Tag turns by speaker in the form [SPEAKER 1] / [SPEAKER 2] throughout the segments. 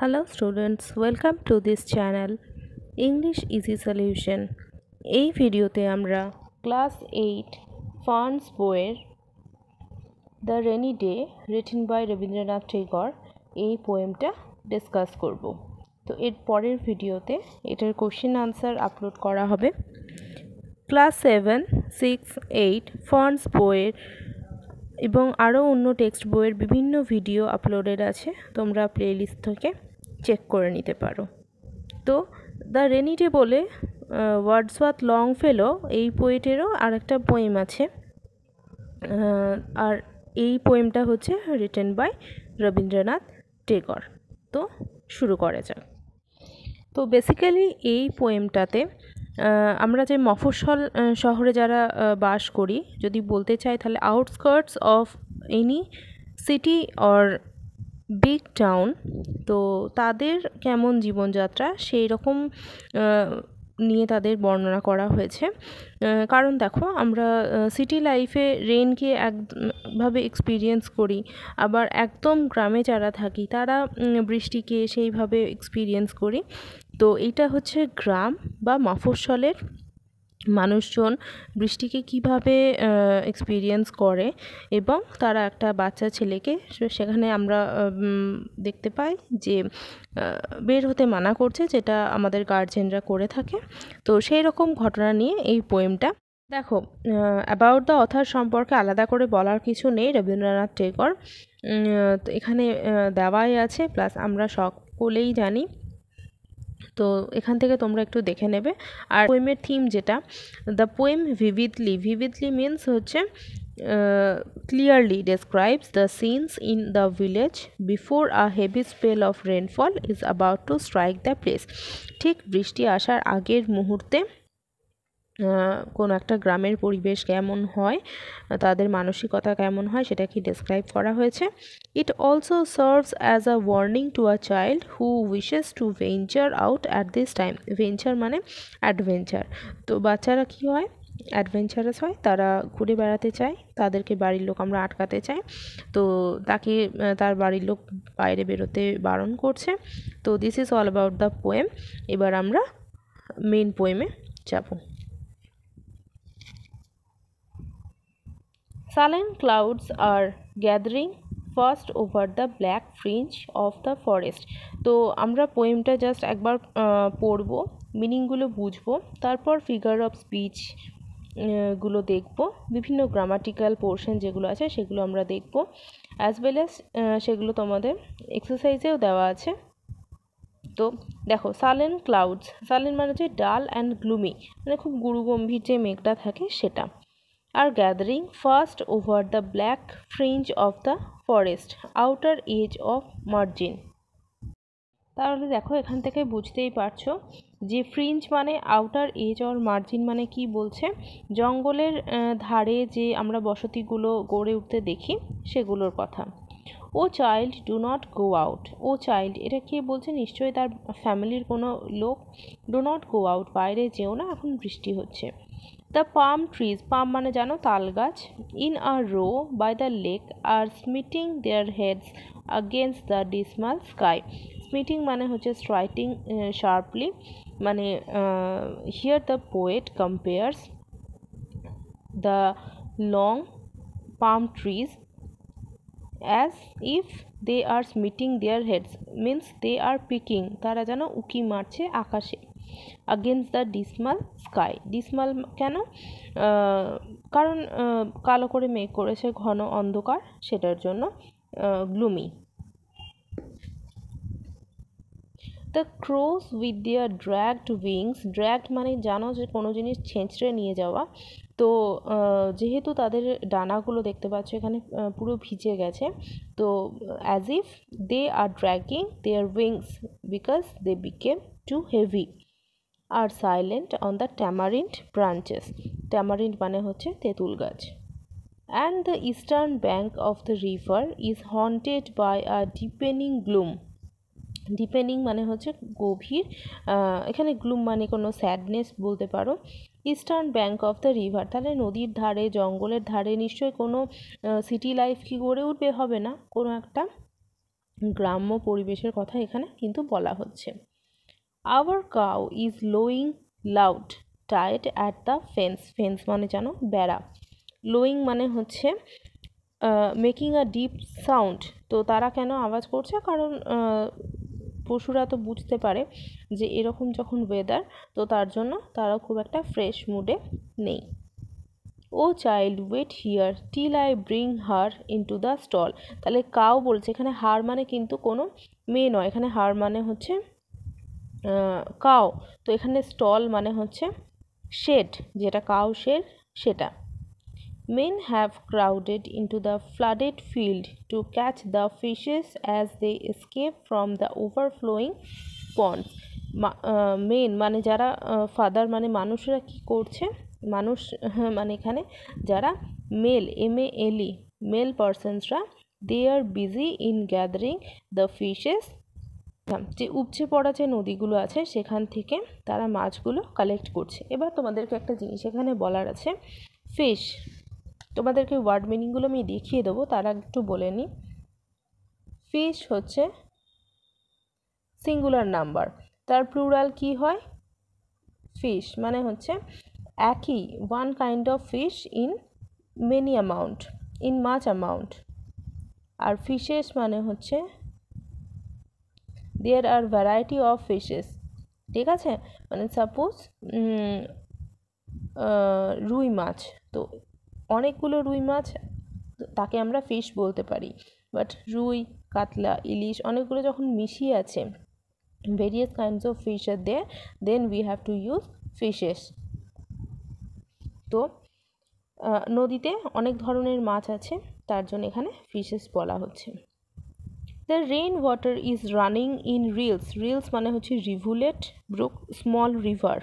[SPEAKER 1] Hello students, welcome to this channel English Easy Solution. এই ভিডিওতে আমরা ক্লাস 8 ফান্স বইয়ের The Rainy Day written by Rabindranath Tagore এই পোয়েমটা ডিসকাস করব। তো এর পরের ভিডিওতে এটার কোশ্চেন আনসার আপলোড করা হবে। ক্লাস 7, 6, 8 ফান্স বইয়ের এবং আরও অন্য টেক্সট বইয়ের বিভিন্ন ভিডিও আপলোডেড আছে, তোমরা প্লেলিস্ট থেকে চেক করে নিতে পারো। তো দ্য রেনি ডে বলে ওয়ার্ডসওয়ার্থ লংফেলো এই পোয়েটেরও আরেকটা পোয়েম আছে, আর এই পোয়েমটা হচ্ছে রিটেন বাই রবীন্দ্রনাথ টেগর। তো শুরু করা যাক। তো বেসিক্যালি এই পোয়েমটাতে আমরা যে মফস্বল শহরে যারা বাস করি, যদি বলতে চাই তাহলে outskirts of any city or big town, তো তাদের কেমন জীবনযাত্রা সেই রকম নিয়ে তাদের বর্ণনা করা হয়েছে। কারণ দেখো, আমরা সিটি লাইফে রেনকে একভাবে এক্সপিরিয়েন্স করি, আবার একদম গ্রামে যারা থাকি তারা বৃষ্টিকে সেইভাবে এক্সপিরিয়েন্স করি। তো এইটা হচ্ছে গ্রাম বা মফস্বলের মানুষজন বৃষ্টিকে কিভাবে এক্সপিরিয়েন্স করে, এবং তারা একটা বাচ্চা ছেলেকে সেখানে আমরা দেখতে পাই যে বের হতে মানা করছে, যেটা আমাদের গার্জেনরা করে থাকে। তো সেই রকম ঘটনা নিয়ে এই পোয়েমটা। দেখো, অ্যাবাউট দ্য অথার সম্পর্কে আলাদা করে বলার কিছু নেই। রবীন্দ্রনাথ টেগর তো এখানে দেওয়াই আছে, প্লাস আমরা সকলেই জানি। তো এখান থেকে তোমরা একটু দেখে নেবে। আর পোয়েমের থিম যেটা, দ্য পোয়েম ভিভিডলি মিনস হচ্ছে clearly describes the scenes in the village before a heavy spell of rainfall is about to strike the place. ঠিক বৃষ্টি আসার আগের মুহূর্তে কোনো একটা গ্রামের পরিবেশ কেমন হয়, তাদের মানসিকতা কেমন হয়, সেটা কি ডেসক্রাইব করা হয়েছে। It also serves as a warning to a child who wishes to venture out at this time. Venture মানে অ্যাডভেঞ্চার। তো বাচ্চারা কি হয়, অ্যাডভেঞ্চারাস হয়, তারা ঘুরে বেড়াতে চায়, তাদেরকে বাড়ির লোক আমরা আটকাতে চাই। তো তাকে তার বাড়ির লোক বাইরে বেরোতে বারণ করছে। তো this is all about the poem. এবার আমরা মেন পোয়েমে যাব। Sullen clouds are gathering fast over the black fringe of the forest. তো আমরা পোয়েমটা জাস্ট একবার পড়বো, মিনিংগুলো বুঝবো, তারপর ফিগার অফ স্পিচ গুলো দেখব, বিভিন্ন গ্রামাটিক্যাল পোর্শন যেগুলো আছে সেগুলো আমরা দেখব, অ্যাজ ওয়েল অ্যাজ সেগুলো তোমাদের এক্সারসাইজেও দেওয়া আছে। তো দেখো, সালেন ক্লাউডস, সালেন মানে হচ্ছে ডাল অ্যান্ড গ্লুমি, মানে খুব গুরুগম্ভীর যে মেঘটা থাকে সেটা। are gathering fast over the black fringe of the forest outer edge of margin. তাহলে দেখো, এখান থেকে বুঝতেই পারছো যে ফ্রিঞ্জ মানে আউটার এজ অর মার্জিন মানে কি বলছে। জঙ্গলের ধারে যে আমরা বসতিগুলো গড়ে উঠতে দেখি সেগুলোর কথা। O child do not go out. O child, এটা কে বলছে? নিশ্চয়ই তার ফ্যামিলির কোনো লোক। ডু নট গো আউট, বাইরে যেও না, এখন বৃষ্টি হচ্ছে। দ্য পাম ট্রিজ, পাম মানে জানো তাল গাছ, in a row by the lake are smiting their heads against the dismal sky. Smiting মানে হচ্ছে স্ট্রাইকিং শার্পলি, মানে here the poet compares the long palm trees as if they are smiting their heads, means they are picking, তারা যেন উকি মারছে আকাশে। against the dismal sky, dismal কেন? কারণ কালো করে মেঘ করেছে, ঘন অন্ধকার, সেটার জন্য gloomy. The crows with their dragged wings, dragged মানে জানো যে কোনো জিনিস ছেঁচড়ে নিয়ে যাওয়া। তো যেহেতু তাদের ডানাগুলো দেখতে পাচ্ছ এখানে পুরো ভিজে গেছে, তো as if they are dragging their wings because they became too heavy, are silent on the tamarind branches. Tamarind মানে হচ্ছে তেঁতুল গাছ। And the eastern bank of the river is haunted by a deepening gloom. Deepening মানে হচ্ছে গভীর, এখানে gloom মানে কোনো স্যাডনেস বলতে পারো। Eastern bank of the river, তাহলে নদীর ধারে, জঙ্গলের ধারে নিশ্চয়ই কোনো সিটি লাইফ কি গড়ে উঠবে? হবে না, কোনো একটা গ্রাম্য পরিবেশের কথা এখানে কিন্তু বলা হচ্ছে। Our cow is lowing loud tied at the fence. Fence মানে জানো বেড়া। লোয়িং মানে হচ্ছে মেকিং আ ডিপ সাউন্ড। তো তারা কেন আওয়াজ করছে? কারণ পশুরা তো বুঝতে পারে যে এরকম যখন ওয়েদার, তো তার জন্য তারা খুব একটা ফ্রেশ মুডে নেই। O child wait here till I bring her into the stall. তাহলে কাউ বলছে, এখানে হার মানে কিন্তু কোনো মেয়ে নয়, এখানে হার মানে হচ্ছে কাউ। তো এখানে স্টল মানে হচ্ছে শেড, যেটা কাউ শেড সেটা। Men have crowded into the flooded field to catch the fishes as they escape from the overflowing ponds. Men মানে যারা, ফাদার মানে মানুষরা কি করছে? মানুষ মানে এখানে যারা মেল, MALE, মেল পারসনসরা, they are busy in gathering the fishes. যে উপচে পড়া যে নদীগুলো আছে সেখান থেকে তারা মাছগুলো কালেক্ট করছে। এবার তোমাদেরকে একটা জিনিস এখানে বলার আছে, ফিশ। তোমাদেরকে ওয়ার্ড মিনিংগুলো আমি দেখিয়ে দেবো, তার আগে একটু বলে নিই। ফিশ হচ্ছে সিঙ্গুলার নাম্বার, তার প্লুরাল কি হয়? ফিশ মানে হচ্ছে একই, one kind of fish in many amount, in much amount. আর ফিশেস মানে হচ্ছে there are variety of fishes. ঠিক আছে, মানে সাপোজ রুই মাছ, তো অনেকগুলো রুই মাছ, তাকে আমরা ফিশ বলতে পারি। বাট রুই, কাতলা, ইলিশ অনেকগুলো যখন মিশিয়ে আছে, various kinds of fish are there, then we have to use fishes. তো নদীতে অনেক ধরনের মাছ আছে, তার জন্য এখানে ফিশেস বলা হচ্ছে। The rain water is running in rills. Rills মানে হচ্ছে rivulet, brook, small river.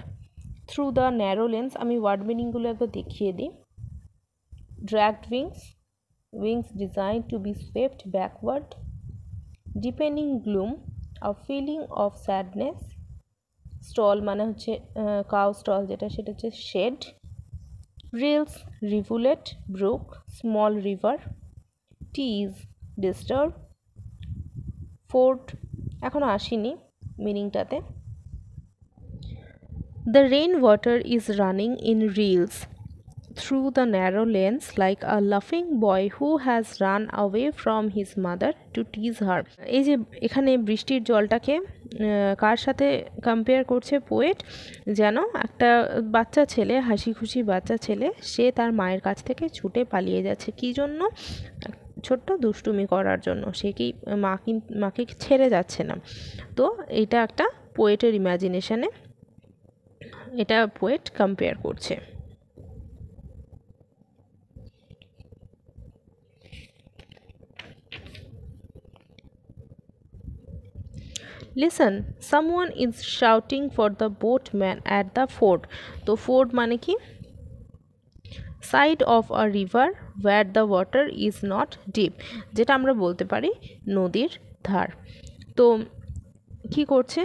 [SPEAKER 1] Through the narrow lanes, আমি ওয়ার্ড মিনিংগুলো একবার দেখিয়ে দিই। dragged wings, wings designed to be swept backward, deepening gloom, a feeling of sadness, stall মানে হচ্ছে cow stall, যেটা সেটা হচ্ছে shed, rills, rivulet, brook, small river, tease, disturb, fort. এখনো আসিনি মিনিংটাতে। The rain water is running in rills through the narrow lanes like a laughing boy who has run away from his mother to tease her. এই যে এখানে বৃষ্টির জলটাকে কার সাথে compare করছে পোয়েট? যেন একটা বাচ্চা ছেলে, হাসি খুশি বাচ্চা ছেলে, সে তার মায়ের কাছ থেকে ছুটে পালিয়ে যাচ্ছে। কী জন্য? ছোট্ট দুষ্টুমি করার জন্য। সে কি মাকে ছেড়ে যাচ্ছে না। তো এটা একটা পোয়েটের ইমাজিনেশনে এটা পোয়েট কম্পেয়ার করছে। Listen, someone is shouting for the boatman at the ford. তো ফোর্ড মানে কি? Side of a river where the water is not deep, যেটা আমরা বলতে পারি নদীর ধার। তো কি করছে?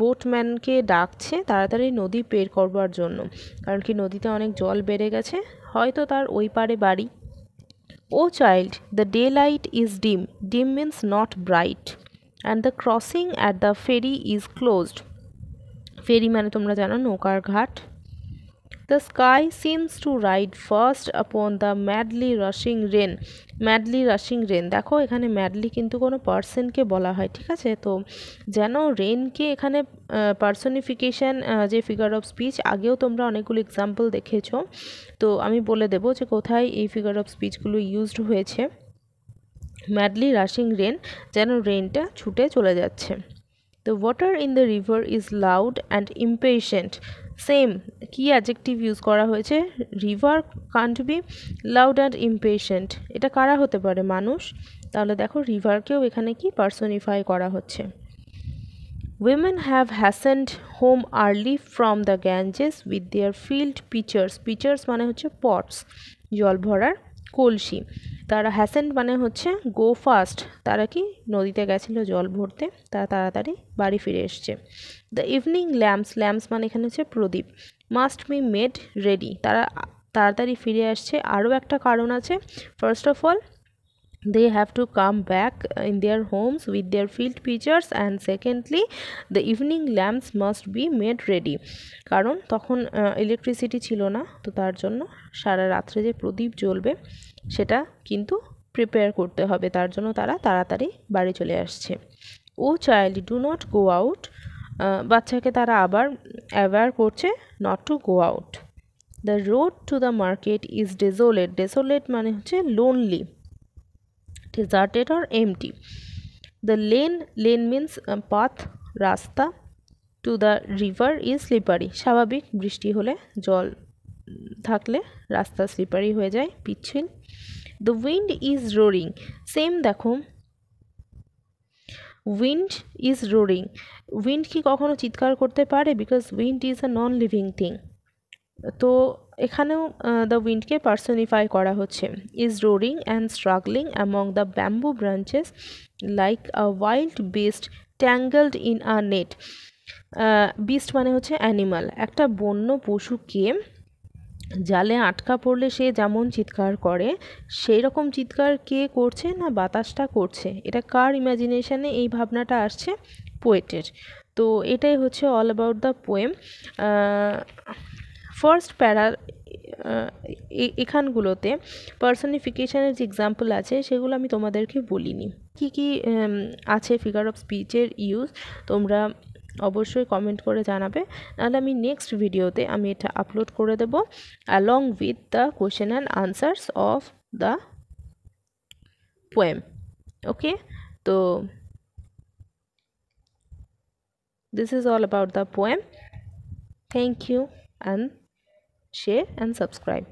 [SPEAKER 1] বোটম্যানকে ডাকছে তাড়াতাড়ি নদী পের করবার জন্য, কারণ কি নদীতে অনেক জল বেড়ে গেছে, হয়তো তার ওই পারে বাড়ি। O child, the daylight is dim, dim means not bright, and the crossing at the ferry is closed. Ferry মানে তোমরা জানো নৌকার ঘাট। The sky seems to ride fast upon the madly rushing rain. madly rushing rain, দেখো এখানে madly কিন্তু কোনো পার্সনকে বলা হয়, ঠিক আছে? তো যেন রেনকে এখানে পার্সনিফিকেশান, যে ফিগার অফ স্পিচ, আগেও তোমরা অনেকগুলো এক্সাম্পল দেখেছো, তো আমি বলে দেবো যে কোথায় এই ফিগার অফ স্পিচগুলো ইউজড হয়েছে। ম্যাডলি রাশিং রেন, যেন রেনটা ছুটে চলে যাচ্ছে। The water in the river is loud and impatient. Same, কি অ্যাডজেক্টিভ ইউজ করা হয়েছে? River can't be loud and impatient. এটা কারা হতে পারে? মানুষ। তাহলে দেখো রিভারকেও এখানে কি পার্সনিফাই করা হচ্ছে। Women have hastened home early from the Ganges with their filled pitchers. Pitchers মানে হচ্ছে পটস, জল ভরার কলসি। তারা হ্যাসেন্ড মানে হচ্ছে গো ফাস্ট, তারা কি নদীতে গেছিলো জল ভরতে, তারা তাড়াতাড়ি বাড়ি ফিরে এসছে। দ্য ইভিনিং ল্যাম্পস, ল্যাম্পস মানে এখানে হচ্ছে প্রদীপ, মাস্ট বি মেড রেডি, তারা তাড়াতাড়ি ফিরে আসছে। আরও একটা কারণ আছে, first of all they have to come back in their homes with their field pictures, and secondly the evening lamps must be made ready, কারণ তখন ইলেকট্রিসিটি ছিল না, তো তার জন্য সারা রাত্রে যে প্রদীপ জ্বলবে সেটা কিন্তু প্রিপেয়ার করতে হবে, তার জন্য তারা তাড়াতাড়ি বাড়ি চলে আসছে। O child do not go out, বাচ্চাকে তারা আবার অ্যাওয়্যার করছে not to go out. The road to the market is desolate, desolate মানে হচ্ছে lonely, deserted or empty. The lane means path, রাস্তা, to the river is slippery, স্বাভাবিক বৃষ্টি হলে জল থাকলে রাস্তা স্লিপারি হয়ে যায়, পিচ্ছিল। The wind is roaring, same দেখো wind is roaring, wind কি কখনো চিৎকার করতে পারে? Because wind is a non living thing, তো এখানেও দ্য উইন্ডকে পার্সনিফাই করা হচ্ছে। Is roaring and struggling among the bamboo branches like a wild beast tangled in a net. Beast মানে হচ্ছে অ্যানিমাল, একটা বন্য পশুকে জালে আটকা পড়লে সে যেমন চিৎকার করে সেই রকম চিৎকার কে করছে? না বাতাসটা করছে। এটা কার ইমাজিনেশনে এই ভাবনাটা আসছে? পোয়েটের। তো এটাই হচ্ছে all about the poem. First প্যারা এখানগুলোতে পার্সনিফিকেশনের যে এক্সাম্পল আছে সেগুলো আমি তোমাদেরকে বলিনি। কি কি আছে ফিগার অফ স্পিচের ইউজ তোমরা অবশ্যই কমেন্ট করে জানাবে, নাহলে আমি নেক্সট ভিডিওতে আমি এটা আপলোড করে দেব along with the question and answers of the poem. Okay, তো this is all about the poem. Thank you and share and subscribe.